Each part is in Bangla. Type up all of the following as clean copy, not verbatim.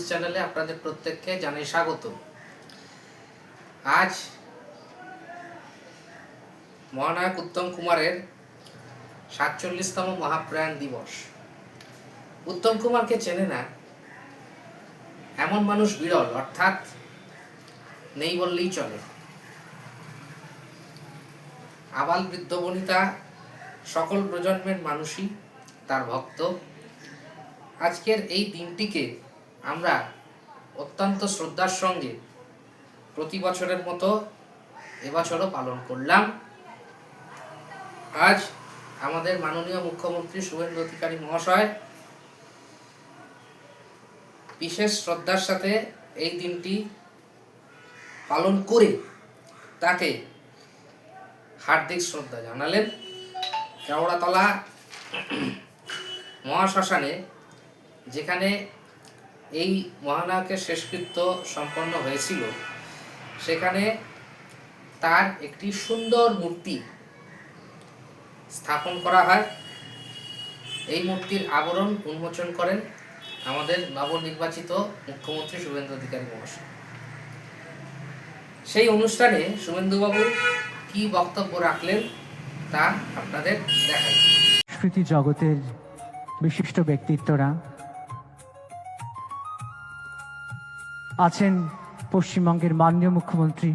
চ্যানেলে আপনাদের প্রত্যেককে জানাই স্বাগত। আজ মহানায়ক উত্তম কুমারের ৪৭তম মহাপ্রয়াণ দিবস। উত্তম কুমারকে চেনে না এমন মানুষ বিরল, অর্থাৎ নেই বললেই চলে। আবাল বৃদ্ধ বনিতা সকল প্রজন্মের মানুষই তার ভক্ত। আজকের এই দিনটিকে আমরা অত্যন্ত শ্রদ্ধার সঙ্গে প্রতি বছরের মতো এবছরও পালন করলাম। আজ আমাদের মাননীয় মুখ্যমন্ত্রী শুভেন্দু অধিকারী মহাশয় বিশেষ শ্রদ্ধার সাথে এই দিনটি পালন করে তাকে হার্দিক শ্রদ্ধা জানালেন। কেওড়াতলা মহাশ্মশানে, যেখানে এই মহানায়কের শেষকৃত্য সম্পন্ন হয়েছিল, সেখানে তার একটি সুন্দর মূর্তি স্থাপন করা হয়। এই মূর্তির আবরণ উন্মোচন করেন আমাদের নবনির্বাচিত মুখ্যমন্ত্রী শুভেন্দু অধিকারী মহাশয়। সেই অনুষ্ঠানে শুভেন্দুবাবু কি বক্তব্য রাখলেন তা আপনাদের দেখাই। স্মৃতি জগতের বিশিষ্ট ব্যক্তিত্বরা আছেন। পশ্চিমবঙ্গের মাননীয় মুখ্যমন্ত্রী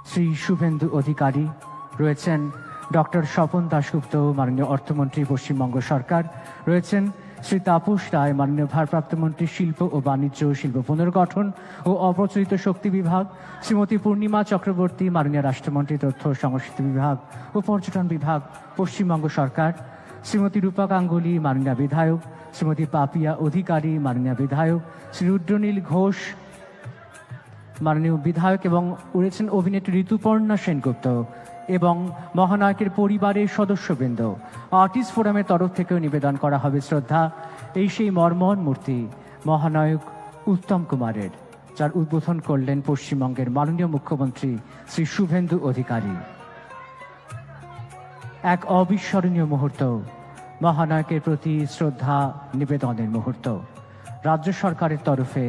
শ্রী শুভেন্দু অধিকারী রয়েছেন, ডক্টর স্বপন দাশগুপ্ত মাননীয় অর্থমন্ত্রী পশ্চিমবঙ্গ সরকার রয়েছেন, শ্রী তাপস রায় মাননীয় ভারপ্রাপ্ত মন্ত্রী শিল্প ও বাণিজ্য, শিল্প পুনর্গঠন ও অপ্রচলিত শক্তি বিভাগ, শ্রীমতী পূর্ণিমা চক্রবর্তী মাননীয় রাষ্ট্রমন্ত্রী তথ্য ও সংস্কৃতি বিভাগ ও পর্যটন বিভাগ পশ্চিমবঙ্গ সরকার, শ্রীমতী রূপা গাঙ্গুলি মাননীয় বিধায়ক, শ্রীমতী পাপিয়া অধিকারী মাননীয় বিধায়ক, শ্রী রুদ্রনীল ঘোষ মাননীয় বিধায়ক এবং রয়েছেন অভিনেত্রী ঋতুপর্ণা সেনগুপ্ত এবং মহানায়কের পরিবারের সদস্যবৃন্দ। আর্টিস্ট ফোরামের তরফ থেকেও নিবেদন করা হবে শ্রদ্ধা এই সেই মর্মহন মূর্তি মহানায়ক উত্তম কুমারের, যার উদ্বোধন করলেন পশ্চিমবঙ্গের মাননীয় মুখ্যমন্ত্রী শ্রী শুভেন্দু অধিকারী। এক অবিস্মরণীয় মুহূর্ত, মহানায়কের প্রতি শ্রদ্ধা নিবেদনের মুহূর্ত। রাজ্য সরকারের তরফে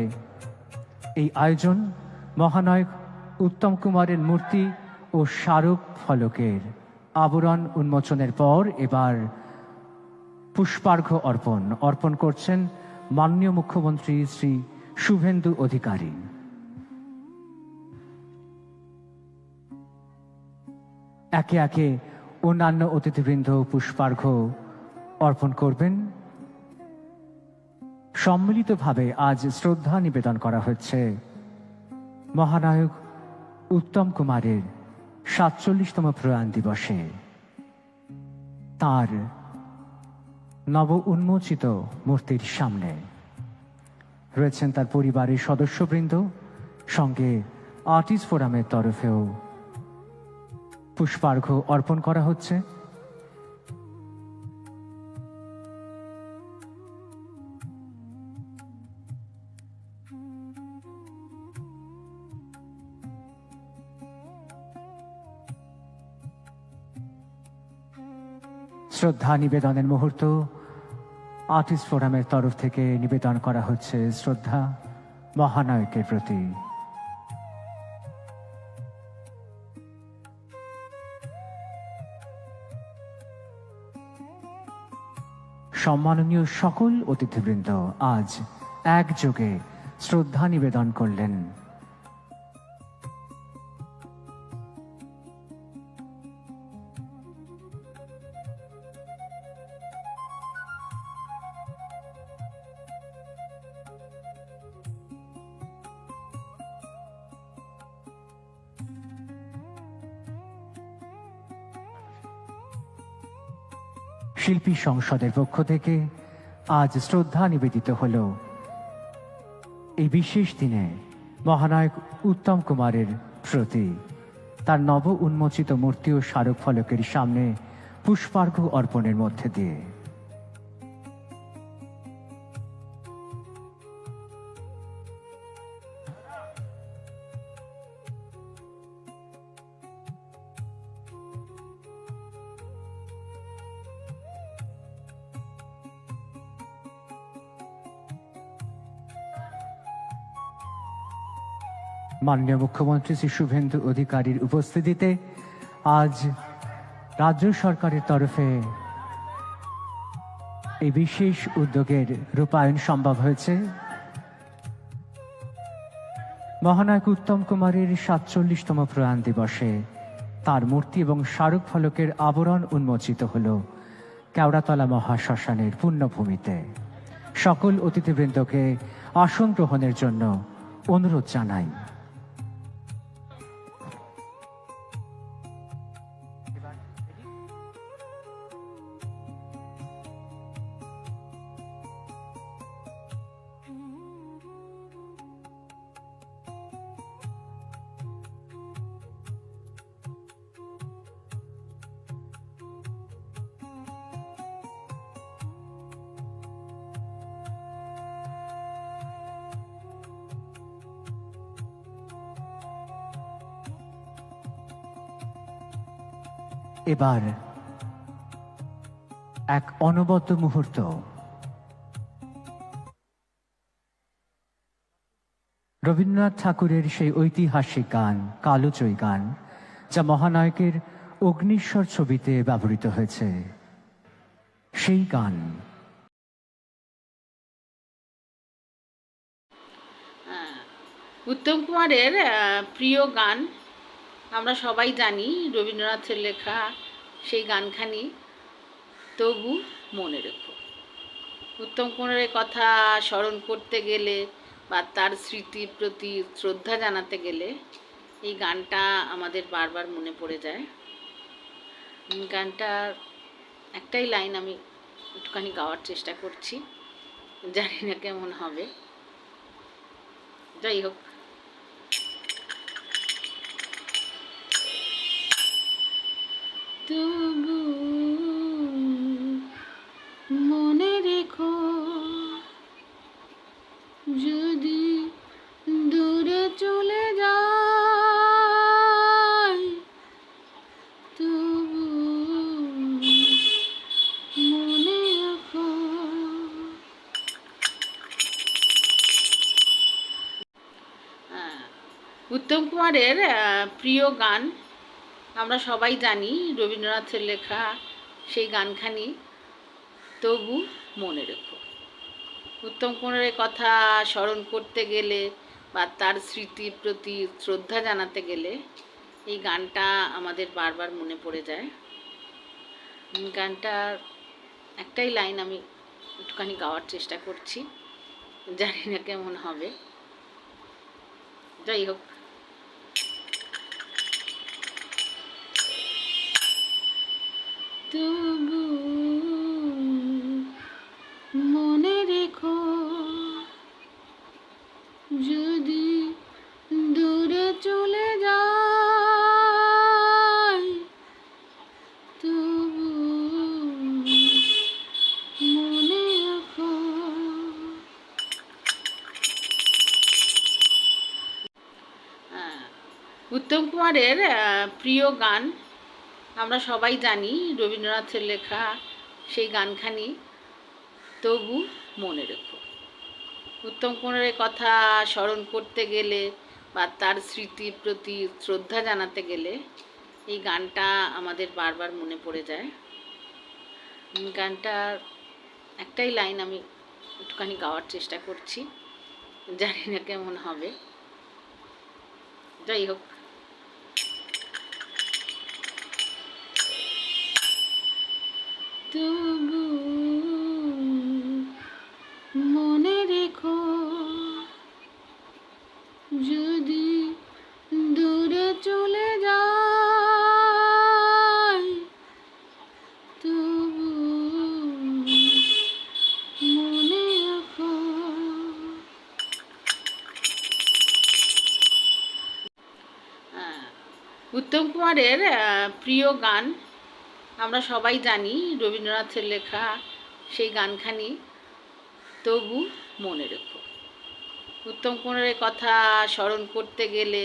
এই আয়োজন মহানায়ক উত্তম কুমারের মূর্তি ও স্মারক ফলকের আবরণ উন্মোচনের পর এবার পুষ্পার্ঘ্য অর্পণ করছেন মাননীয় মুখ্যমন্ত্রী শ্রী শুভেন্দু অধিকারী। একে একে অন্যান্য অতিথিবৃন্দ পুষ্পার্ঘ্য অর্পণ করবেন। সম্মিলিতভাবে আজ শ্রদ্ধা নিবেদন করা হচ্ছে মহানায়ক উত্তম কুমারের ৪৭তম প্রয়াণ দিবসে। তার নব উন্মোচিত মূর্তির সামনে রয়েছেন তার পরিবারের সদস্যবৃন্দ, সঙ্গে আর্টিস্ট ফোরামের তরফেও পুষ্পার্ঘ্য অর্পণ করা হচ্ছে। শ্রদ্ধা নিবেদনের মুহূর্ত, আর্টিস্ট ফোরামের তরফ থেকে নিবেদন করা হচ্ছে শ্রদ্ধা মহানায়কের প্রতি। সম্মাননীয় সকল অতিথিবৃন্দ আজ একযোগে শ্রদ্ধা নিবেদন করলেন। শিল্পী সংসদের পক্ষ থেকে আজ শ্রদ্ধা নিবেদিত হল এই বিশেষ দিনে মহানায়ক উত্তম কুমারের প্রতি। তার নব উন্মোচিত মূর্তি ও স্মারক ফলকের সামনে পুষ্পার্ঘ্য অর্পণের মধ্যে দিয়ে মাননীয় মুখ্যমন্ত্রী শ্রী শুভেন্দু অধিকারীর উপস্থিতিতে আজ রাজ্য সরকারের তরফে এই বিশেষ উদ্যোগের রূপায়ণ সম্ভব হয়েছে। মহানায়ক উত্তম কুমারের ৪৭তম প্রয়াণ দিবসে তার মূর্তি এবং স্মারক ফলকের আবরণ উন্মোচিত হল কেওড়াতলা মহাশ্মশানের পুণ্যভূমিতে। সকল অতিথিবৃন্দকে আসন গ্রহণের জন্য অনুরোধ জানাই। এবার এক অনবদ্য মুহূর্ত। রবীন্দ্রনাথ ঠাকুরের সেই ঐতিহাসিক গান কালোজয়ী গান, যা মহানায়কের অগ্নিশ্বর ছবিতে ব্যবহৃত হয়েছে, সেই গান। উত্তম কুমারের প্রিয় গান আমরা সবাই জানি, রবীন্দ্রনাথের লেখা সেই গানখানি তবু মনে রেখো। উত্তম কুমারের কথা স্মরণ করতে গেলে বা তার স্মৃতির প্রতি শ্রদ্ধা জানাতে গেলে এই গানটা আমাদের বারবার মনে পড়ে যায়। গানটার একটাই লাইন আমি একটুখানি গাওয়ার চেষ্টা করছি, জানি না কেমন হবে, যাই হোক। তবু মনে রেখো, যদি দূরে চলে যাই, তবু মনে রেখো। উত্তম কুমারের প্রিয় গান আমরা সবাই জানি, রবীন্দ্রনাথের লেখা সেই গানখানি তবু মনে রেখো। উত্তম কুমারের কথা স্মরণ করতে গেলে বা তার স্মৃতির প্রতি শ্রদ্ধা জানাতে গেলে এই গানটা আমাদের বারবার মনে পড়ে যায়। গানটার একটাই লাইন আমি একটুখানি গাওয়ার চেষ্টা করছি, জানি না কেমন হবে, যাই হোক। তবু মনে রেখো, যদি দূরে চলে যাই, তবু মনে রেখো। উত্তম কুমারের প্রিয় গান আমরা সবাই জানি, রবীন্দ্রনাথের লেখা সেই গানখানি তবু মনে রেখো। উত্তম কুমারের কথা স্মরণ করতে গেলে বা তার স্মৃতির প্রতি শ্রদ্ধা জানাতে গেলে এই গানটা আমাদের বারবার মনে পড়ে যায়। গানটার একটাই লাইন আমি একটুখানি গাওয়ার চেষ্টা করছি, জানি না কেমন হবে, যাই হোক। তবু মনে রেখো, যদি দূরে চলে যাই, তবু মনে রেখো। উত্তম কুমারের প্রিয় গান আমরা সবাই জানি, রবীন্দ্রনাথের লেখা সেই গানখানি তবু মনে রেখো। উত্তম কুমারের কথা স্মরণ করতে গেলে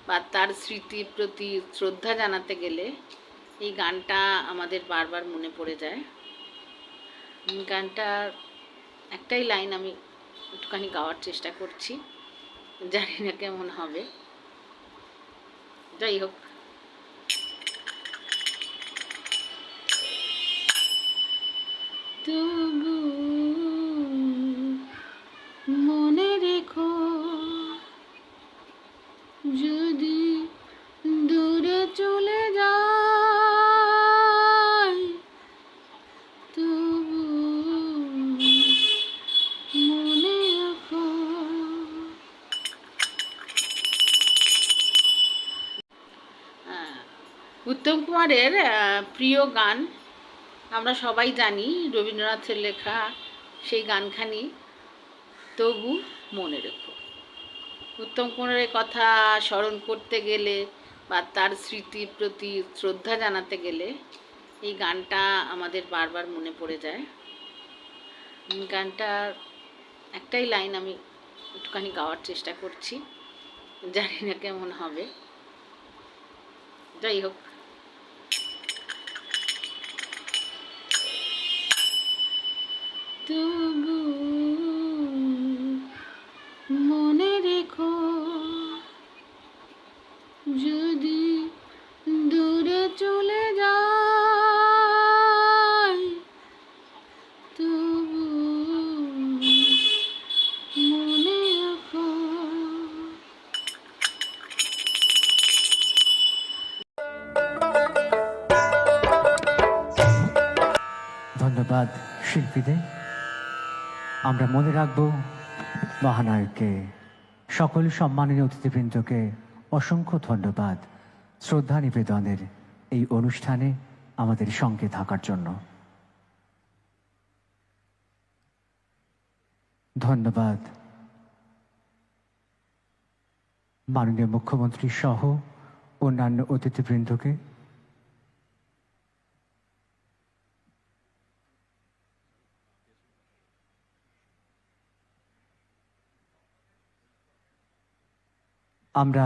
বা তার স্মৃতির প্রতি শ্রদ্ধা জানাতে গেলে এই গানটা আমাদের বারবার মনে পড়ে যায়। গানটার একটাই লাইন আমি একটুখানি গাওয়ার চেষ্টা করছি, জানি না কেমন হবে, যাই হোক, তবু মনে রেখো, যদি দূরে চলে যায়, তবু মনে রেখো। উত্তম কুমারের প্রিয় গান আমরা সবাই জানি, রবীন্দ্রনাথের লেখা সেই গানখানি তবু মনে রেখো। উত্তম কুমারের কথা স্মরণ করতে গেলে বা তার স্মৃতির প্রতি শ্রদ্ধা জানাতে গেলে এই গানটা আমাদের বারবার মনে পড়ে যায়। গানটার একটাই লাইন আমি একটুখানি গাওয়ার চেষ্টা করছি, জানি না কেমন হবে। যাই হোক, তবু মনে রেখো, যদি দূরে চলে যায়, তবু মনে রেখো। ধন্যবাদ শিল্পীদের। আমরা মনে রাখব মহানায়ককে। সকল সম্মানীয় অতিথিবৃন্দকে অসংখ্য ধন্যবাদ শ্রদ্ধা নিবেদনের এই অনুষ্ঠানে আমাদের সঙ্গে থাকার জন্য। ধন্যবাদ মাননীয় মুখ্যমন্ত্রী সহ অন্যান্য অতিথিবৃন্দকে। আমরা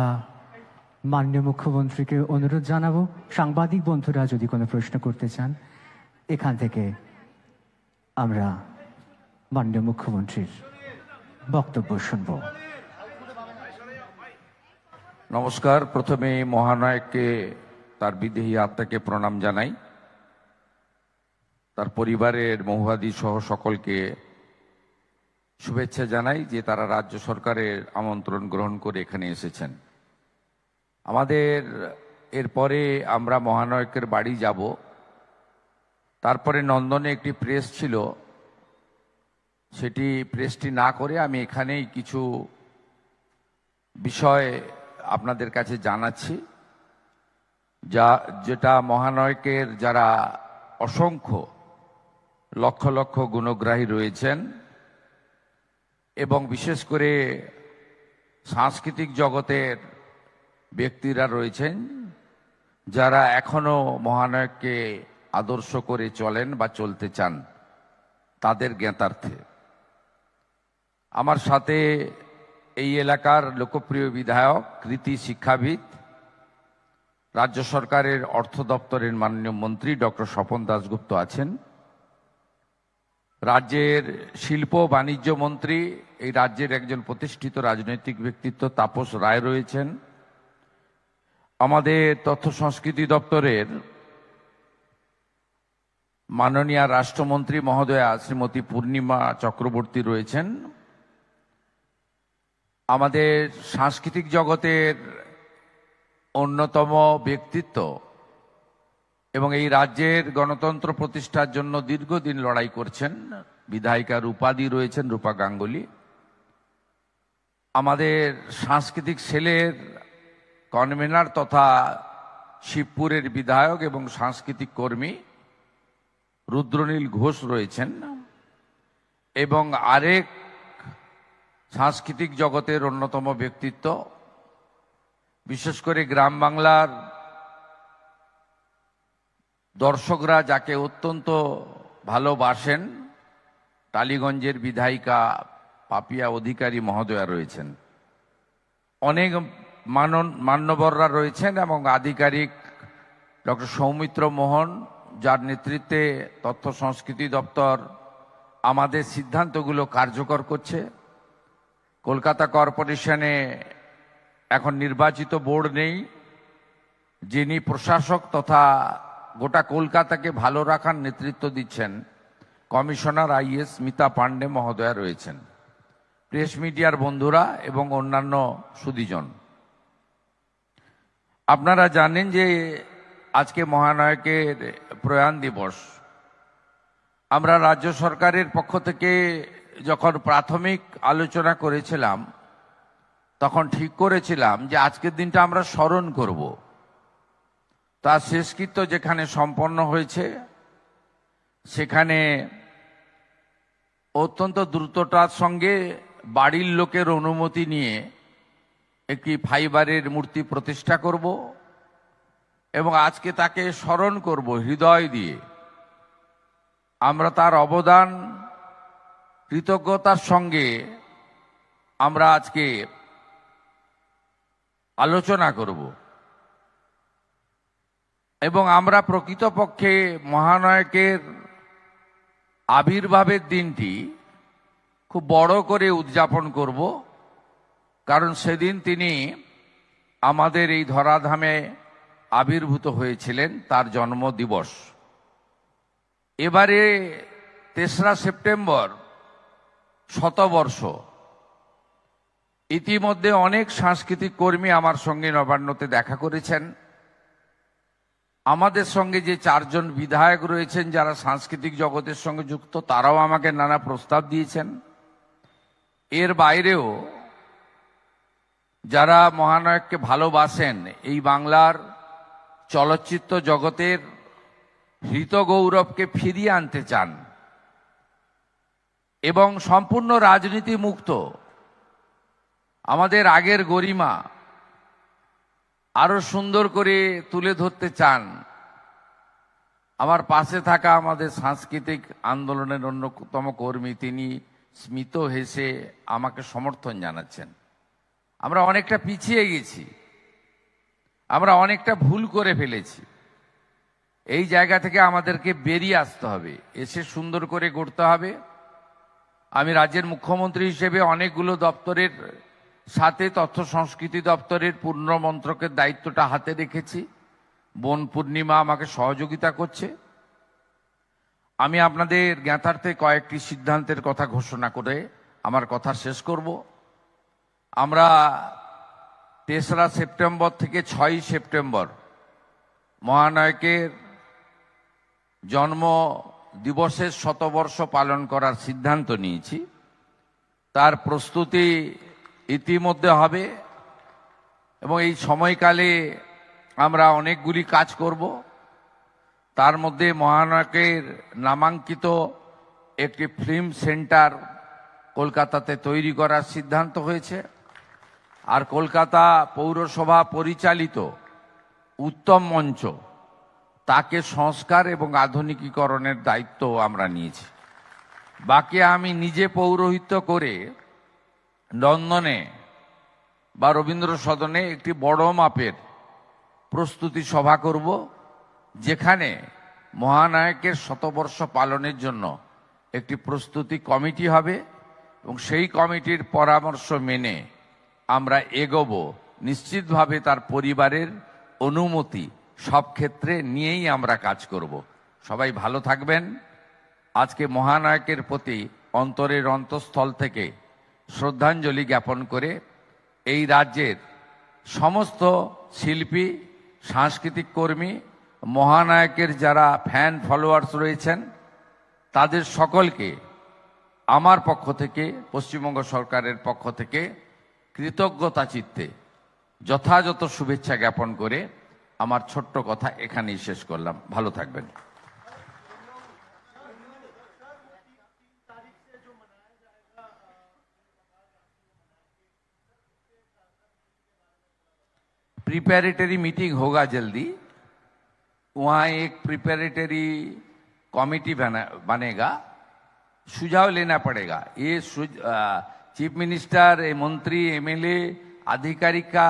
মাননীয় মুখ্যমন্ত্রীকে অনুরোধ জানাবো, সাংবাদিক বন্ধুরা যদি কোনো প্রশ্ন করতে চান এখান থেকে আমরা মাননীয় মুখ্যমন্ত্রীর বক্তব্য শুনব। নমস্কার। প্রথমে মহানায়ককে তার বিদেহী আত্মাকে প্রণাম জানাই, তার পরিবারের মহুয়াদি সহ সকলকে শুভেচ্ছা জানাই যে তারা রাজ্য সরকারের আমন্ত্রণ গ্রহণ করে এখানে এসেছেন। আমাদের এরপরে আমরা মহানায়কের বাড়ি যাব, তারপরে নন্দনে একটি প্রেস ছিল, সেটি প্রেসটি না করে আমি এখানেই কিছু বিষয় আপনাদের কাছে জানাচ্ছি, যেটা মহানায়কের যারা অসংখ্য লক্ষ লক্ষ গুণগ্রাহী রয়েছেন এবং বিশেষ করে সাংস্কৃতিক জগতের ব্যক্তিরা রয়েছেন যারা এখনো মহানায়ককে আদর্শ করে চলেন বা চলতে চান, তাদের জ্ঞাতার্থে আমার সাথে এই এলাকার লোকপ্রিয় বিধায়ক, কৃতি শিক্ষাবিদ, রাজ্য সরকারের অর্থ দপ্তরের মাননীয় মন্ত্রী ডক্টর স্বপন দাশগুপ্ত আছেন, রাজ্যের শিল্প বাণিজ্য মন্ত্রী, এই রাজ্যের একজন প্রতিষ্ঠিত রাজনৈতিক ব্যক্তিত্ব তাপস রায় রয়েছেন, আমাদের তথ্য সংস্কৃতি দপ্তরের মাননীয় রাষ্ট্রমন্ত্রী মহোদয়া শ্রীমতী পূর্ণিমা চক্রবর্তী রয়েছেন, আমাদের সাংস্কৃতিক জগতের অন্যতম ব্যক্তিত্ব এবং এই রাজ্যের গণতন্ত্র প্রতিষ্ঠার জন্য দীর্ঘদিন লড়াই করছেন বিধায়িকা রূপাদি রয়েছেন, রূপা গাঙ্গুলি, আমাদের সাংস্কৃতিক সেলের কনভেনার তথা শিবপুরের বিধায়ক এবং সাংস্কৃতিক কর্মী রুদ্রনীল ঘোষ রয়েছেন, এবং আরেক সাংস্কৃতিক জগতের অন্যতম ব্যক্তিত্ব, বিশেষ করে গ্রাম বাংলার দর্শকরা যাকে অত্যন্ত ভালোবাসেন, টালিগঞ্জের বিধায়িকা পাপিয়া অধিকারী মহোদয়া রয়েছেন, অনেক মান্যবররা রয়েছেন এবং আধিকারিক ডক্টর সৌমিত্র মোহন, যার নেতৃত্বে তথ্য সংস্কৃতি দপ্তর আমাদের সিদ্ধান্তগুলো কার্যকর করছে। কলকাতা কর্পোরেশনে এখন নির্বাচিত বোর্ড নেই, যিনি প্রশাসক তথা গোটা কলকাতাকে ভালো রাখার নেতৃত্ব দিচ্ছেন, কমিশনার আইএস স্মিতা পান্ডে মহোদয়া রয়েছেন, প্রেস মিডিয়ার বন্ধুরা এবং অন্যান্য সুধীজন। আপনারা জানেন যে আজকে মহানায়কের প্রয়াণ দিবস। আমরা রাজ্য সরকারের পক্ষ থেকে যখন প্রাথমিক আলোচনা করেছিলাম, তখন ঠিক করেছিলাম যে আজকের দিনটা আমরা স্মরণ করব। তার শেষকৃত্য যেখানে সম্পন্ন হয়েছে, সেখানে অত্যন্ত দ্রুততার সঙ্গে বাড়ির লোকের অনুমতি নিয়ে একটি ফাইবারের মূর্তি প্রতিষ্ঠা করব এবং আজকে তাকে স্মরণ করব হৃদয় দিয়ে। আমরা তার অবদান কৃতজ্ঞতার সঙ্গে আমরা আজকে আলোচনা করব এবং আমরা প্রকৃতপক্ষে মহানায়কের আবির্ভাবের দিনটি খুব বড় করে উদযাপন করব, কারণ সেদিন তিনি আমাদের এই ধরাধামে আবির্ভূত হয়েছিলেন, তার জন্মদিবস। এবারে 3রা সেপ্টেম্বর শতবর্ষ। ইতিমধ্যে অনেক সাংস্কৃতিক কর্মী আমার সঙ্গে নবান্নতে দেখা করেছেন। আমাদের সঙ্গে যে 4 জন বিধায়ক রয়েছেন যারা সাংস্কৃতিক জগতের সঙ্গে যুক্ত, তারাও আমাকে নানা প্রস্তাব দিয়েছেন। এর বাইরেও যারা মহানায়ককে ভালোবাসেন, এই বাংলার চলচ্চিত্র জগতের হৃত গৌরবকে ফিরিয়ে আনতে চান এবং সম্পূর্ণ রাজনীতি মুক্ত আমাদের আগের গরিমা আরো সুন্দর করে তুলে ধরতে চান, আমার পাশে থাকা আমাদের সাংস্কৃতিক আন্দোলনের অন্যতম কর্মী তিনি স্মিত হেসে আমাকে সমর্থন জানাচ্ছেন। আমরা অনেকটা পিছিয়ে গেছি, আমরা অনেকটা ভুল করে ফেলেছি। এই জায়গা থেকে আমাদেরকে বেরিয়ে আসতে হবে, এসে সুন্দর করে গড়তে হবে। আমি রাজ্যের মুখ্যমন্ত্রী হিসেবে অনেকগুলো দপ্তরের সাথে তথ্য সংস্কৃতি দপ্তরের পূর্ণ মন্ত্রকের দায়িত্বটা হাতে রেখেছি। বোন পূর্ণিমা আমাকে সহযোগিতা করছে। আমি আপনাদের জ্ঞাতার্থে কয়েকটি সিদ্ধান্তের কথা ঘোষণা করে আমার কথা শেষ করব। আমরা 3রা সেপ্টেম্বর থেকে 6ই সেপ্টেম্বর মহানায়কের জন্ম দিবসের শতবর্ষ পালন করার সিদ্ধান্ত নিয়েছি। তার প্রস্তুতি ইতিমধ্যে হবে এবং এই সময়কালে আমরা অনেকগুলি কাজ করব। তার মধ্যে মহানায়কের নামাঙ্কিত একটি ফিল্ম সেন্টার কলকাতাতে তৈরি করার সিদ্ধান্ত হয়েছে, আর কলকাতা পৌরসভা পরিচালিত উত্তম মঞ্চ, তাকে সংস্কার এবং আধুনিকীকরণের দায়িত্ব আমরা নিয়েছি। বাকি আমি নিজে পৌরোহিত্য করে লন্ডনে বা রবীন্দ্র সদনে একটি বড় মাপের প্রস্তুতি সভা করব, যেখানে মহানায়কের শতবর্ষ পালনের জন্য একটি প্রস্তুতি কমিটি হবে এবং সেই কমিটির পরামর্শ মেনে আমরা এগোবো। নিশ্চিতভাবে তার পরিবারের অনুমতি সব ক্ষেত্রে নিয়েই আমরা কাজ করব। সবাই ভালো থাকবেন। আজকে মহানায়কের প্রতি অন্তরের অন্তঃস্থল থেকে শ্রদ্ধাঞ্জলি জ্ঞাপন করে এই রাজ্যের সমস্ত শিল্পী, সাংস্কৃতিক কর্মী, মহানায়কের যারা ফ্যান ফলোয়ার্স রয়েছেন, তাদের সকলকে আমার পক্ষ থেকে, পশ্চিমবঙ্গ সরকারের পক্ষ থেকে কৃতজ্ঞতা চিত্তে যথাযথ শুভেচ্ছা জ্ঞাপন করে আমার ছোট্ট কথা এখানেই শেষ করলাম। ভালো থাকবেন। प्रिपरेटरी मीटिंग होगा जल्दी, वहाँ एक प्रिपरेटरी कमेटी बनेगा, सुझाव लेना पड़ेगा। ये चीफ मिनिस्टर, मंत्री, एमएलए, अधिकारी का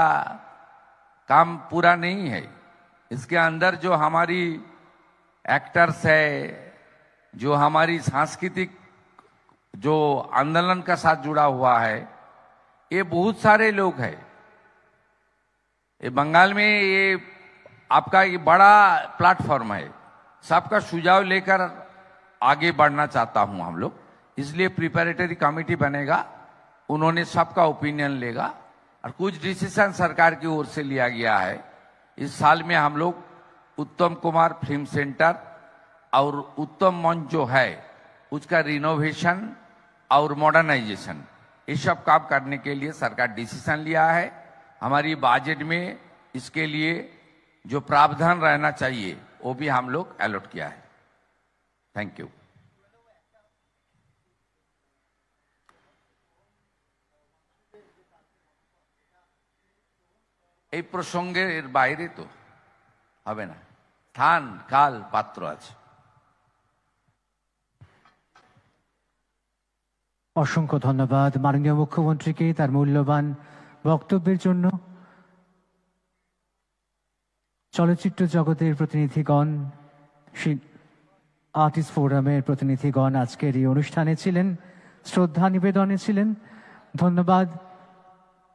काम पूरा नहीं है। इसके अंदर जो हमारी एक्टर्स है, जो हमारी सांस्कृतिक जो आंदोलन का साथ जुड़ा हुआ है, ये बहुत सारे लोग हैं। ये बंगाल में ये आपका ये बड़ा प्लेटफॉर्म है, सबका सुझाव लेकर आगे बढ़ना चाहता हूं हम लोग, इसलिए प्रिपरेटरी कमेटी बनेगा, उन्होंने सबका ओपिनियन लेगा और कुछ डिसीजन सरकार की ओर से लिया गया है। इस साल में हम लोग उत्तम कुमार फिल्म सेंटर और उत्तम मंच जो है उसका रिनोवेशन और मॉडर्नाइजेशन, ये सब काम करने के लिए सरकार डिसीजन लिया है। हमारी बजट में इसके लिए जो प्रावधान रहना चाहिए वो भी हम लोग अलॉट किया है। Thank you. এই প্রসঙ্গের বাইরে তো হবে না, স্থান কাল পাত্র আছে। অসংখ্য ধন্যবাদ মাননীয় মুখ্যমন্ত্রীকে তার মূল্যবান বক্তব্যের জন্য। চলচ্চিত্র জগতের প্রতিনিধিগণ, আর্টিস্ট ফোরামের প্রতিনিধিগণ আজকের এই অনুষ্ঠানে ছিলেন, শ্রদ্ধা নিবেদনে ছিলেন। ধন্যবাদ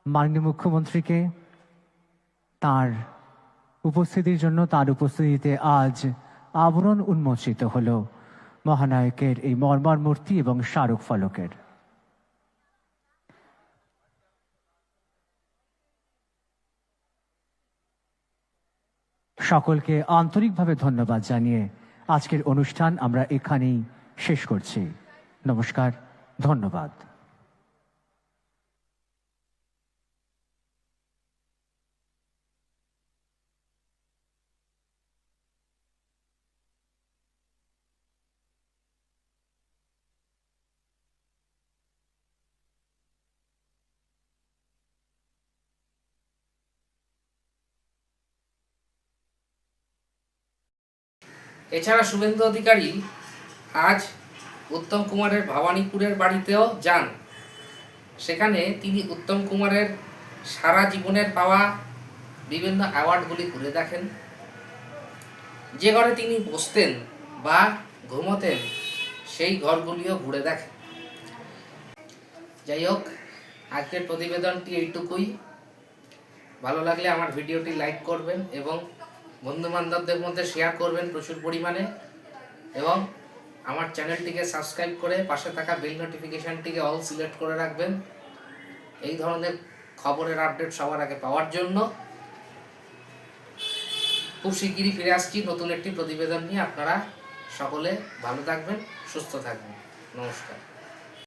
মাননীয় মুখ্যমন্ত্রীকে তার উপস্থিতির জন্য। তার উপস্থিতিতে আজ আবরণ উন্মোচিত হল মহানায়কের এই মর্মর মূর্তি এবং স্মারক ফলকের। সকলকে আন্তরিকভাবে ধন্যবাদ জানিয়ে আজকের অনুষ্ঠান আমরা এখানেই শেষ করছি। নমস্কার, ধন্যবাদ। এছাড়া শুভেন্দু অধিকারী আজ উত্তম কুমারের ভবানীপুরের বাড়িতেও যান। সেখানে তিনি উত্তম কুমারের সারা জীবনের পাওয়া বিভিন্ন অ্যাওয়ার্ডগুলি ঘুরে দেখেন। যে ঘরে তিনি বসতেন বা ঘুমোতেন সেই ঘরগুলিও ঘুরে দেখেন। যাই হোক, আজকের প্রতিবেদনটি এইটুকুই। ভালো লাগলে আমার ভিডিওটি লাইক করবেন এবং বন্ধু বান্ধবদের মধ্যে শেয়ার করবেন প্রচুর পরিমাণে, এবং আমার চ্যানেলটিকে সাবস্ক্রাইব করে পাশে থাকা বেল নোটিফিকেশনটিকে অল সিলেক্ট করে রাখবেন এই ধরনের খবরের আপডেট সবার আগে পাওয়ার জন্য। খুব শিগগিরই ফিরে আসছি নতুন একটি প্রতিবেদন নিয়ে। আপনারা সকলে ভালো থাকবেন, সুস্থ থাকবেন। নমস্কার।